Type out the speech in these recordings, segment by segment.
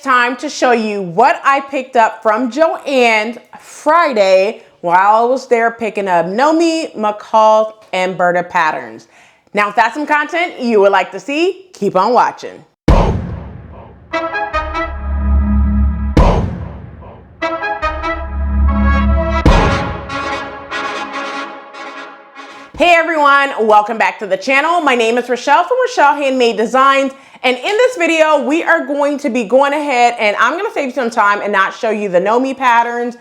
time to show you what I picked up from Joann Friday while I was there picking up Nomi, mccalls, and Burda Patterns. Now, if that's some content you would like to see, keep on watching. Hey everyone, welcome back to the channel. My name is Rochelle from Rochelle.Handmade.Designs, and in this video we are going to be going ahead and I'm going to save some time and not show you the Nomi patterns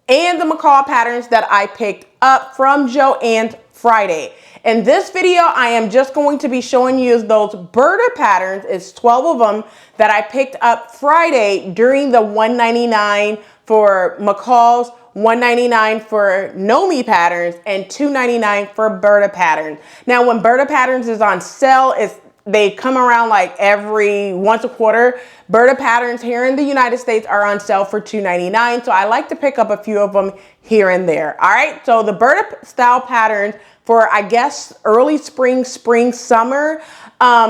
and the mccall patterns that I picked up from Joann Friday. In this video, I am just going to be showing you those Burda patterns. It's 12 of them that I picked up Friday during the $1.99 for mccalls, $1.99 for Nomi patterns, and $2.99 for Burda Patterns. Now, when Burda Patterns is on sale, they come around like every once a quarter. Burda Patterns here in the United States are on sale for $2.99, so I like to pick up a few of them here and there. All right, so the Burda style patterns for, I guess, early spring, summer,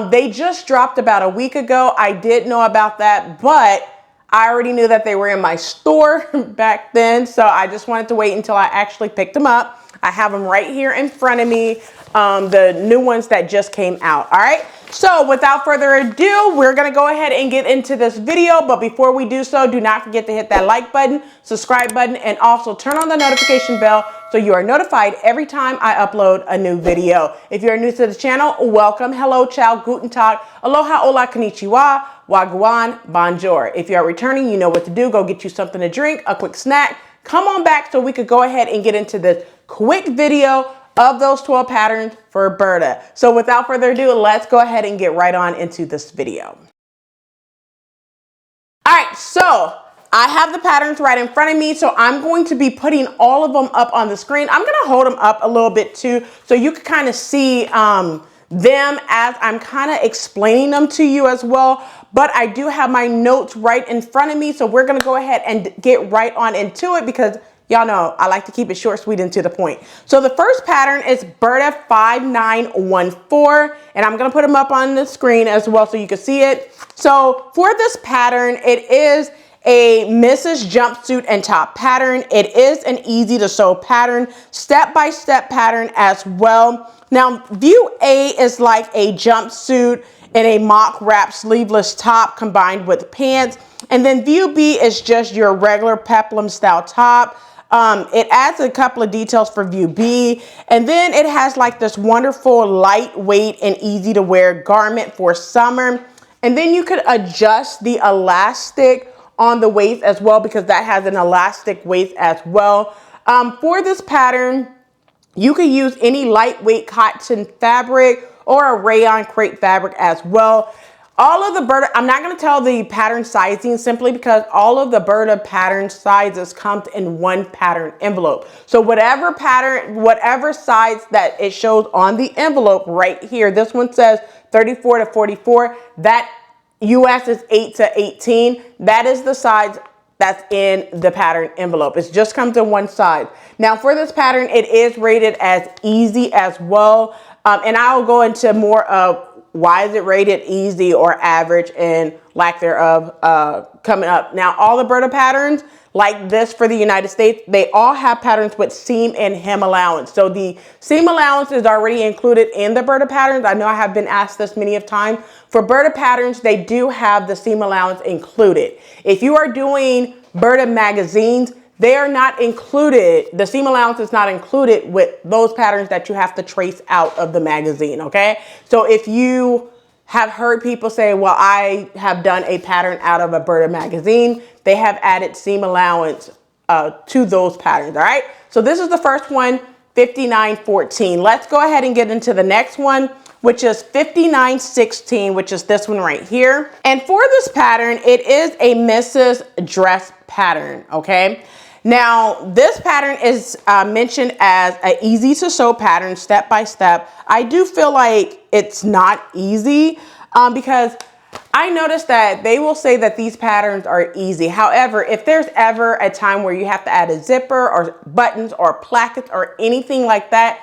they just dropped about a week ago. I did know about that, but I already knew that they were in my store back then, so I just wanted to wait until I actually picked them up. I have them right here in front of me, the new ones that just came out. All right, so without further ado, we're gonna go ahead and get into this video. But before we do so, do not forget to hit that like button, subscribe button, and also turn on the notification bell so you are notified every time I upload a new video. If you're new to the channel, welcome, hello, ciao, guten tag, aloha, hola, konnichiwa, wagwan, bonjour. If you're returning, you know what to do. Go get you something to drink, a quick snack. Come on back so we could go ahead and get into this quick video of those 12 patterns for Burda. So without further ado, let's go ahead and get right on into this video. All right, so I have the patterns right in front of me, so I'm going to be putting all of them up on the screen. I'm gonna hold them up a little bit too, so you can kind of see them as I'm kind of explaining them to you as well. But I do have my notes right in front of me, so we're gonna go ahead and get right on into it because y'all know I like to keep it short, sweet, and to the point. So the first pattern is Burda 5914, and I'm gonna put them up on the screen as well so you can see it. So for this pattern, it is a Mrs. jumpsuit and top pattern. It is an easy to sew pattern, step-by-step pattern as well. Now, view A is like a jumpsuit and a mock wrap sleeveless top combined with pants. And then view B is just your regular peplum style top. It adds a couple of details for view B. And then it has like this wonderful lightweight and easy to wear garment for summer. And then you could adjust the elastic on the waist as well because that has an elastic waist as well. For this pattern, you could use any lightweight cotton fabric or a rayon crepe fabric as well. All of the Burda, I'm not going to tell the pattern sizing simply because all of the Burda pattern sizes come in one pattern envelope. So whatever pattern, whatever size that it shows on the envelope right here, this one says 34 to 44, that US is 8 to 18. That is the size that's in the pattern envelope. It just comes in one size. Now for this pattern, it is rated as easy as well. And I'll go into more of why is it rated easy or average and lack thereof coming up. Now all the Burda patterns like this for the United States, they all have patterns with seam and hem allowance. So the seam allowance is already included in the Burda patterns. I know I have been asked this many of times. For Burda patterns, they do have the seam allowance included. If you are doing Burda magazines, they are not included. The seam allowance is not included with those patterns that you have to trace out of the magazine, okay? So if you have heard people say, well, I have done a pattern out of a Burda magazine, they have added seam allowance to those patterns, all right? So this is the first one, 5914. Let's go ahead and get into the next one, which is 5916, which is this one right here. And for this pattern, it is a Mrs. dress pattern, okay? Now, this pattern is mentioned as an easy to sew pattern, step by step. I do feel like it's not easy because I noticed that they will say that these patterns are easy. However, if there's ever a time where you have to add a zipper or buttons or plackets or anything like that,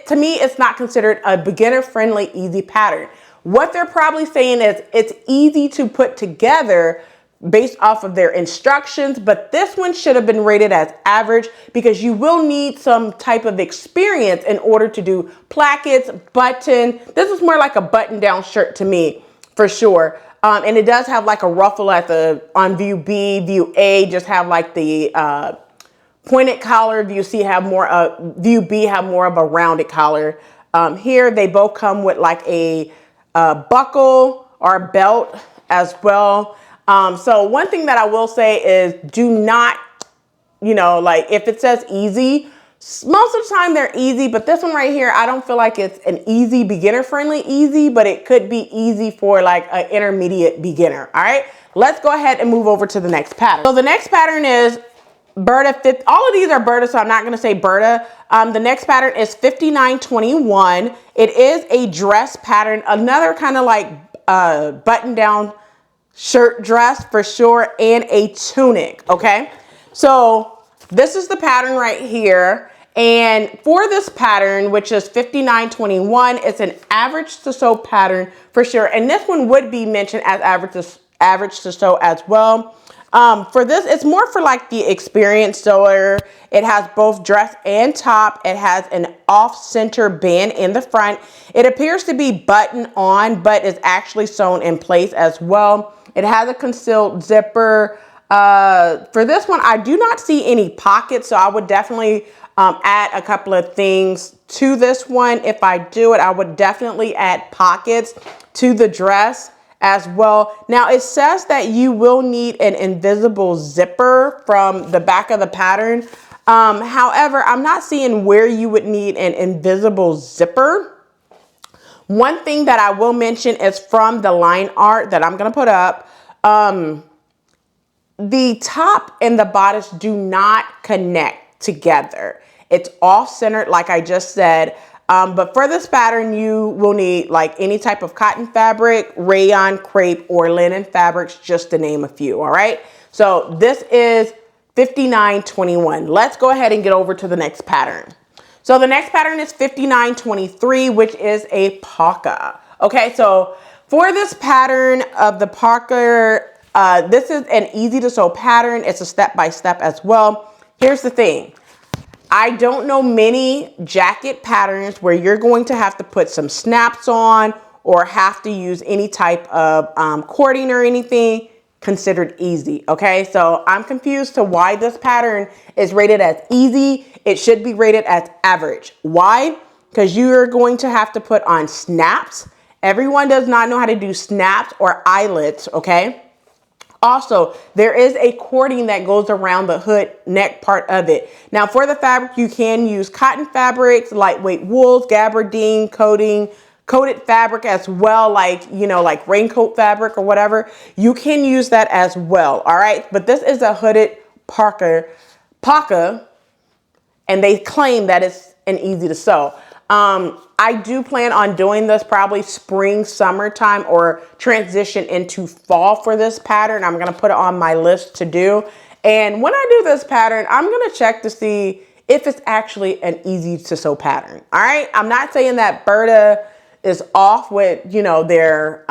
to me, it's not considered a beginner-friendly, easy pattern. What they're probably saying is it's easy to put together based off of their instructions, but this one should have been rated as average because you will need some type of experience in order to do plackets, button. This is more like a button down shirt to me for sure. And it does have like a ruffle at on view B, view A, just have like the pointed collar. View C have more, view B have more of a rounded collar. Here they both come with like a buckle or a belt as well. So one thing that I will say is do not, like if it says easy, most of the time they're easy, but this one right here, I don't feel like it's an easy beginner friendly easy, but it could be easy for like an intermediate beginner. All right, let's go ahead and move over to the next pattern. So the next pattern is Burda. All of these are Burda, so I'm not going to say Burda. The next pattern is 5921. It is a dress pattern, another kind of like button down shirt dress for sure, and a tunic. Okay, so this is the pattern right here, and for this pattern, which is 5921, it's an average to sew pattern for sure, and this one would be mentioned as average to sew as well. For this, it's more for like the experienced sewer. It has both dress and top. It has an off-center band in the front. It appears to be button on, but is actually sewn in place as well. It has a concealed zipper. For this one, I do not see any pockets, so I would definitely add a couple of things to this one. If I do it, I would definitely add pockets to the dress as well. Now it says that you will need an invisible zipper from the back of the pattern. However, I'm not seeing where you would need an invisible zipper. One thing that I will mention is from the line art that I'm going to put up. The top and the bodice do not connect together. It's off-centered, like I just said. But for this pattern, you will need like any type of cotton fabric, rayon, crepe, or linen fabrics, just to name a few. All right. So this is 5921. Let's go ahead and get over to the next pattern. So the next pattern is 5923, which is a parka. Okay, so for this pattern of the parka, this is an easy to sew pattern. It's a step-by-step as well. Here's the thing. I don't know many jacket patterns where you're going to have to put some snaps on or have to use any type of cording or anything considered easy. Okay, so I'm confused to why this pattern is rated as easy. It should be rated as average. Why? Because you're going to have to put on snaps. Everyone does not know how to do snaps or eyelets. Okay. Also, there is a cording that goes around the hood neck part of it. Now, for the fabric, you can use cotton fabrics, lightweight wools, gabardine, coated fabric as well, like, like raincoat fabric or whatever. You can use that as well, all right? But this is a hooded parka, and they claim that it's an easy to sew. I do plan on doing this probably spring, summertime, or transition into fall for this pattern. I'm going to put it on my list to do. And when I do this pattern, I'm going to check to see if it's actually an easy to sew pattern. All right. I'm not saying that Burda is off with, their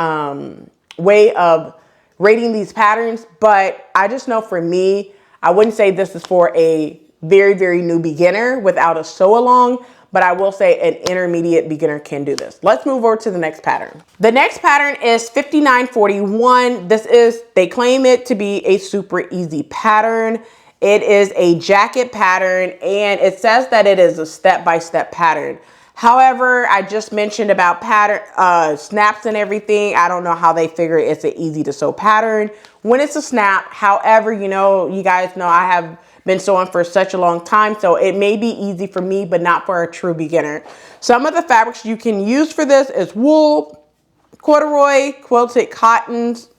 way of rating these patterns, but I just know for me, I wouldn't say this is for a very, very new beginner without a sew along. But I will say an intermediate beginner can do this. Let's move over to the next pattern. The next pattern is 5941. They claim it to be a super easy pattern. It is a jacket pattern, and it says that it is a step-by-step pattern. However, I just mentioned about pattern snaps and everything. I don't know how they figure it's an easy to sew pattern when it's a snap. However, you guys know I have been sewing for such a long time, so it may be easy for me, but not for a true beginner. Some of the fabrics you can use for this is wool, corduroy, quilted cottons,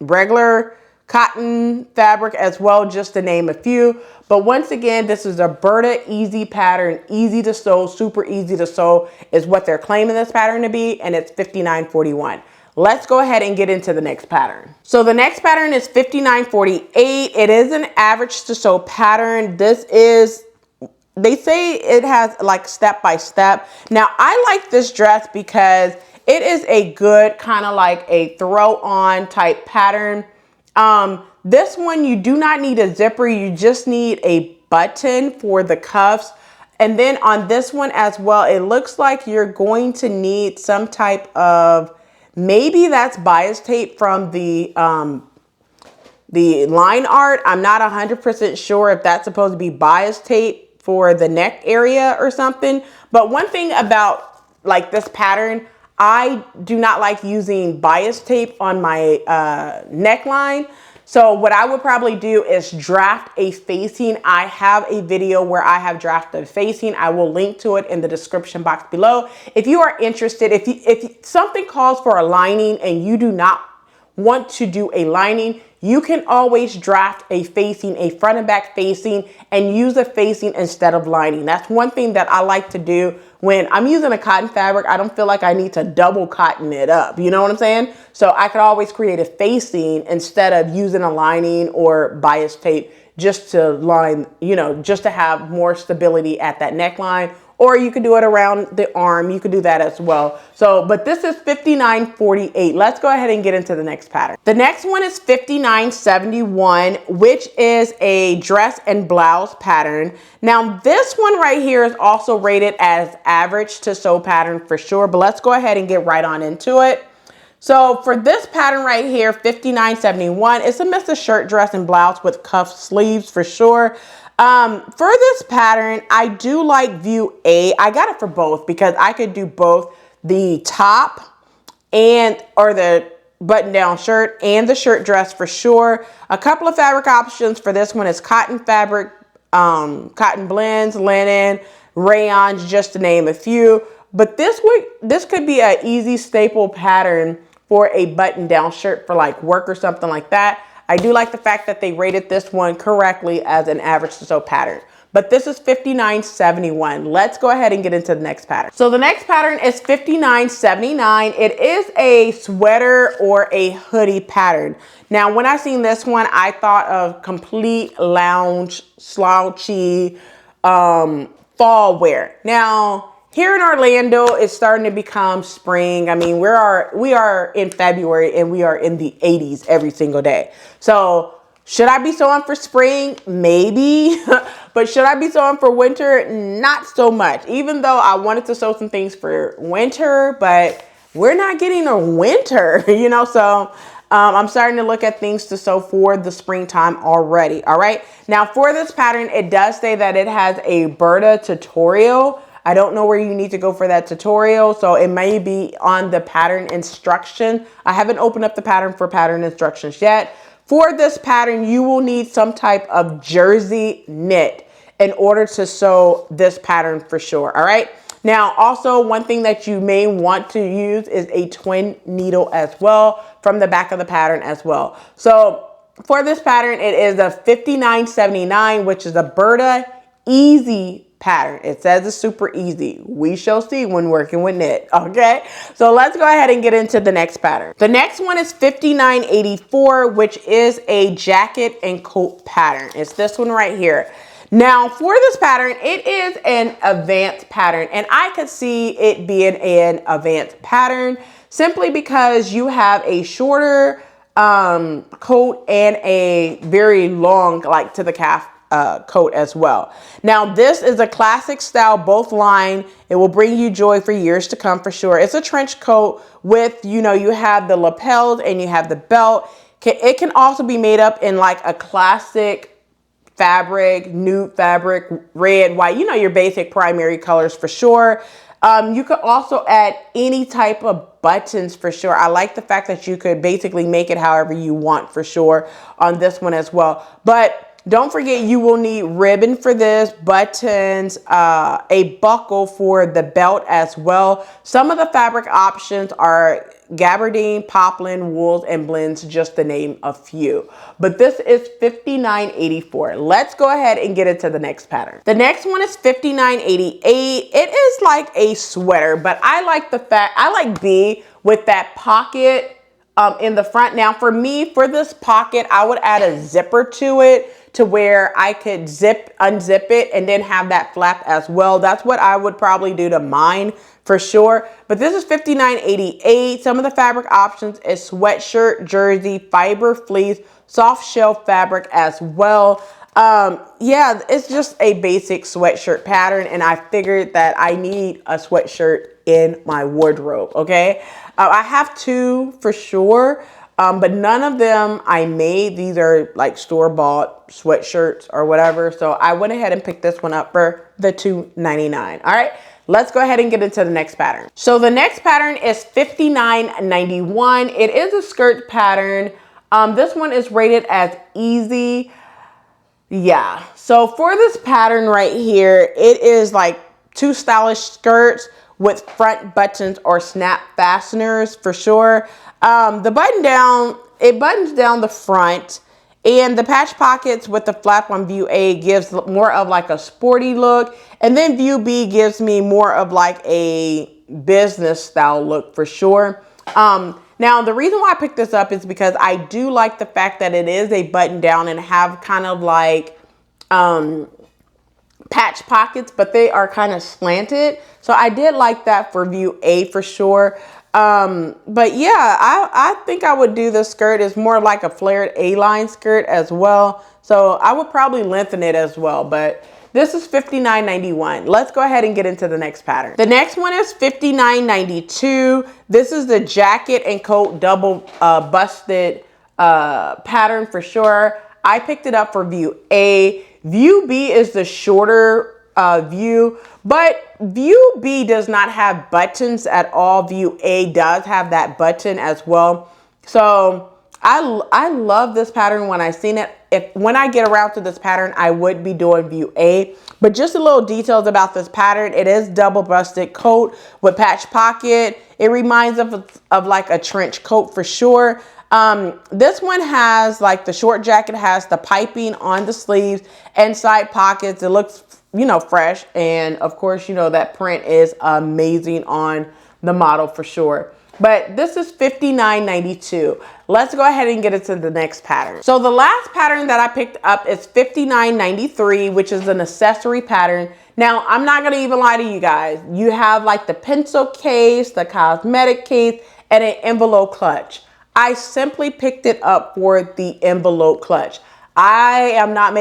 regular cotton fabric as well, just to name a few. But once again, this is a Burda easy pattern, easy to sew, super easy to sew is what they're claiming this pattern to be, and it's 5941. Let's go ahead and get into the next pattern. So the next pattern is 5948. It is an average to sew pattern. They say it has like step by step. Now I like this dress because it is a good kind of like a throw on type pattern. This one, you do not need a zipper. You just need a button for the cuffs. And then on this one as well, it looks like you're going to need some type of, maybe that's bias tape from the line art. I'm not 100% sure if that's supposed to be bias tape for the neck area or something. But one thing about like this pattern, I do not like using bias tape on my neckline. So what I would probably do is draft a facing. I have a video where I have drafted a facing. I will link to it in the description box below. If you are interested, if something calls for a lining and you do not want to do a lining, you can always draft a facing, a front and back facing, and use a facing instead of lining. That's one thing that I like to do when I'm using a cotton fabric. I don't feel like I need to double cotton it up. You know what I'm saying? So I could always create a facing instead of using a lining or bias tape just to line, you know, just to have more stability at that neckline. Or you could do it around the arm. You could do that as well. So, but this is 59.48. Let's go ahead and get into the next pattern. The next one is 59.71, which is a dress and blouse pattern. Now, this one right here is also rated as average to sew pattern for sure, but let's go ahead and get right on into it. So for this pattern right here, 59.71, it's a mix of shirt, dress, and blouse with cuff sleeves for sure. For this pattern, I do like view A. I got it for both because I could do both the top or the button down shirt and the shirt dress for sure. A couple of fabric options for this one is cotton fabric, cotton blends, linen, rayons, just to name a few. But this could be an easy staple pattern for a button down shirt for like work or something like that. I do like the fact that they rated this one correctly as an average to sew pattern. But this is 59.71. Let's go ahead and get into the next pattern. So the next pattern is 59.79. It is a sweater or a hoodie pattern. Now, when I seen this one, I thought of complete lounge, slouchy, fall wear. Now, here in Orlando, it's starting to become spring. I mean, we are in February and we are in the 80s every single day. So should I be sewing for spring? Maybe. But should I be sewing for winter? Not so much. Even though I wanted to sew some things for winter, but we're not getting a winter, you know? So I'm starting to look at things to sew for the springtime already. All right. Now for this pattern, it does say that it has a Burda tutorial. I don't know where you need to go for that tutorial, so it may be on the pattern instruction. I haven't opened up the pattern for pattern instructions yet. For this pattern, you will need some type of jersey knit in order to sew this pattern for sure, all right? Now, also one thing that you may want to use is a twin needle as well from the back of the pattern as well. So for this pattern, it is a 59.79, which is a Burda Easy pattern. It says it's super easy. We shall see when working with knit. Okay, so let's go ahead and get into the next pattern. The next one is 59.84, which is a jacket and coat pattern. It's this one right here. Now for this pattern, it is an advanced pattern, and I could see it being an advanced pattern simply because you have a shorter coat and a very long, like to the calf coat as well. Now this is a classic style, both line. It will bring you joy for years to come for sure. It's a trench coat with, you know, you have the lapels and you have the belt. It can also be made up in like a classic fabric, nude fabric, red, white, you know, your basic primary colors for sure. You could also add any type of buttons for sure. I like the fact that you could basically make it however you want for sure on this one as well. But don't forget, you will need ribbon for this, buttons, a buckle for the belt as well. Some of the fabric options are gabardine, poplin, wools, and blends, just to name a few. But this is 59.84. Let's go ahead and get into the next pattern. The next one is 59.88. It is like a sweater, but I like the fact, I like B with that pocket in the front. Now for me, for this pocket, I would add a zipper to it to where I could unzip it and then have that flap as well. That's what I would probably do to mine for sure. But this is 59.88. Some of the fabric options is sweatshirt, jersey, fiber, fleece, soft shell fabric as well. Yeah, it's just a basic sweatshirt pattern, and I figured that I need a sweatshirt in my wardrobe, okay? I have two for sure, but none of them I made. These are like store-bought sweatshirts or whatever, so I went ahead and picked this one up for the $2.99. All right, let's go ahead and get into the next pattern. So the next pattern is $59.91. It is a skirt pattern. This one is rated as easy. Yeah, so for this pattern right here, it is like two stylish skirts with front buttons or snap fasteners for sure. The button down, it buttons down the front, and the patch pockets with the flap on view A gives more of like a sporty look, and then view B gives me more of like a business style look for sure. Now, the reason why I picked this up is because I do like the fact that it is a button down and have kind of like patch pockets, but they are kind of slanted. So I did like that for view A for sure. But yeah, I think I would do this skirt as more like a flared A-line skirt as well. So I would probably lengthen it as well, but this is $59.91. Let's go ahead and get into the next pattern. The next one is $59.92. This is the jacket and coat double busted pattern for sure. I picked it up for view A. View B is the shorter view, but view B does not have buttons at all. View A does have that button as well. So I love this pattern when I seen it. When I get around to this pattern, I would be doing view A. But just a little details about this pattern. It is double busted coat with patch pocket. It reminds of like a trench coat for sure. This one has like the short jacket has the piping on the sleeves and side pockets. It looks, you know, fresh. And of course, you know, that print is amazing on the model for sure. But this is $59.92. Let's go ahead and get into the next pattern. So the last pattern that I picked up is $59.93, which is an accessory pattern. Now, I'm not gonna even lie to you guys. You have like the pencil case, the cosmetic case, and an envelope clutch. I simply picked it up for the envelope clutch. I'm not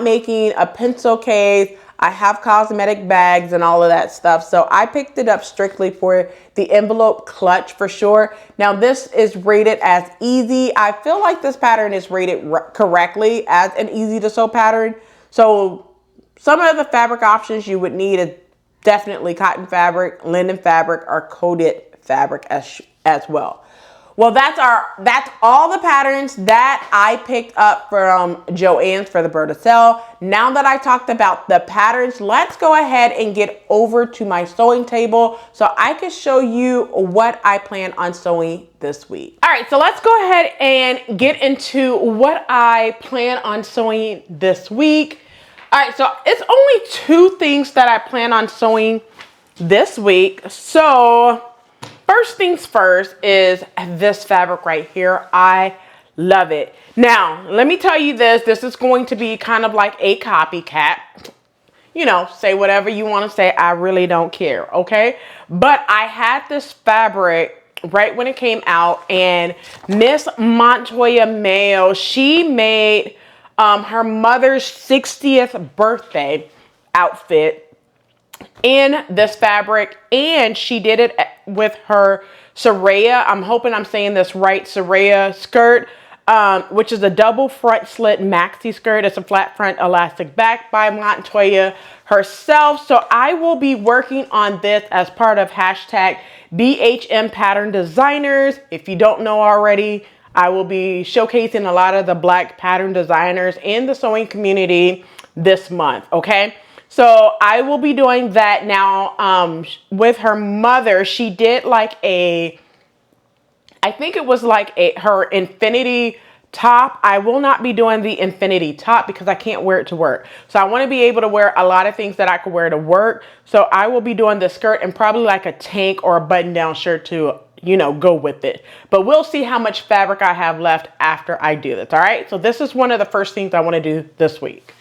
making a pencil case. I have cosmetic bags and all of that stuff. So I picked it up strictly for the envelope clutch for sure. Now this is rated as easy. I feel like this pattern is rated correctly as an easy to sew pattern. So some of the fabric options you would need is definitely cotton fabric, linen fabric, or coated fabric as well. Well, that's all the patterns that I picked up from Joann's for the Burda sale. Now that I talked about the patterns, let's go ahead and get over to my sewing table so I can show you what I plan on sewing this week. All right, so let's go ahead and get into what I plan on sewing this week. All right, so it's only two things that I plan on sewing this week. So first things first is this fabric right here. I love it. Now, let me tell you this. This is going to be kind of like a copycat. You know, say whatever you want to say. I really don't care, okay? But I had this fabric right when it came out, and Miss Montoya Mayo, she made her mother's 60th birthday outfit in this fabric, and she did it with her Serger, I'm hoping I'm saying this right, Serger skirt, which is a double front slit maxi skirt. It's a flat front elastic back by Montoya herself. So I will be working on this as part of hashtag BHM Pattern Designers. If you don't know already, I will be showcasing a lot of the Black pattern designers in the sewing community this month, okay? So I will be doing that now. With her mother, she did like I think it was like her infinity top. I will not be doing the infinity top because I can't wear it to work. So I want to be able to wear a lot of things that I could wear to work. So I will be doing the skirt and probably like a tank or a button down shirt to, you know, go with it. But we'll see how much fabric I have left after I do this. All right. So this is one of the first things I want to do this week.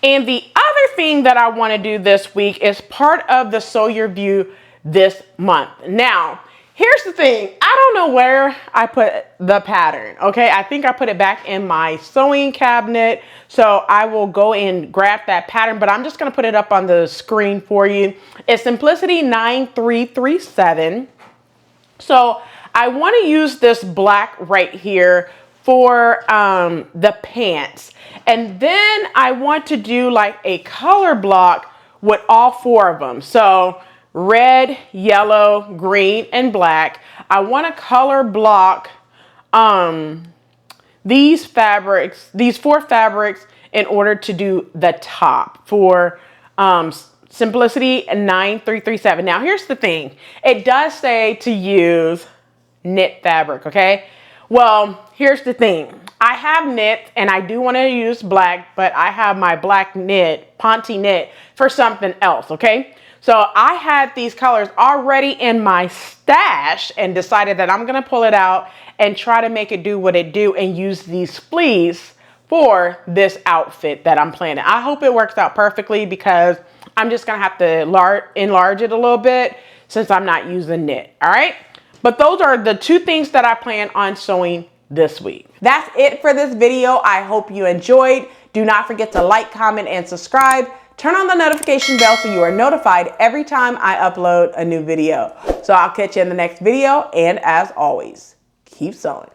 And the other thing that I want to do this week is part of the Sew Your View this month. Now, Here's the thing. I don't know where I put the pattern, okay? I think I put it back in my sewing cabinet. So I will go and grab that pattern, but I'm just gonna put it up on the screen for you. It's Simplicity 9337. So I wanna use this black right here for the pants. And then I want to do like a color block with all four of them. So red, yellow, green, and black. I want to color block these fabrics, these four fabrics, in order to do the top for Simplicity 9337. Now here's the thing. It does say to use knit fabric, okay? Well, here's the thing. I have knit and I do want to use black, but I have my black knit, Ponte knit, for something else, okay? So I had these colors already in my stash and decided that I'm gonna pull it out and try to make it do what it do and use these fleece for this outfit that I'm planning. I hope it works out perfectly because I'm just gonna have to enlarge it a little bit since I'm not using knit, all right? But those are the two things that I plan on sewing this week. That's it for this video. I hope you enjoyed. Do not forget to like, comment, and subscribe. Turn on the notification bell so you are notified every time I upload a new video. So I'll catch you in the next video, and as always, keep sewing.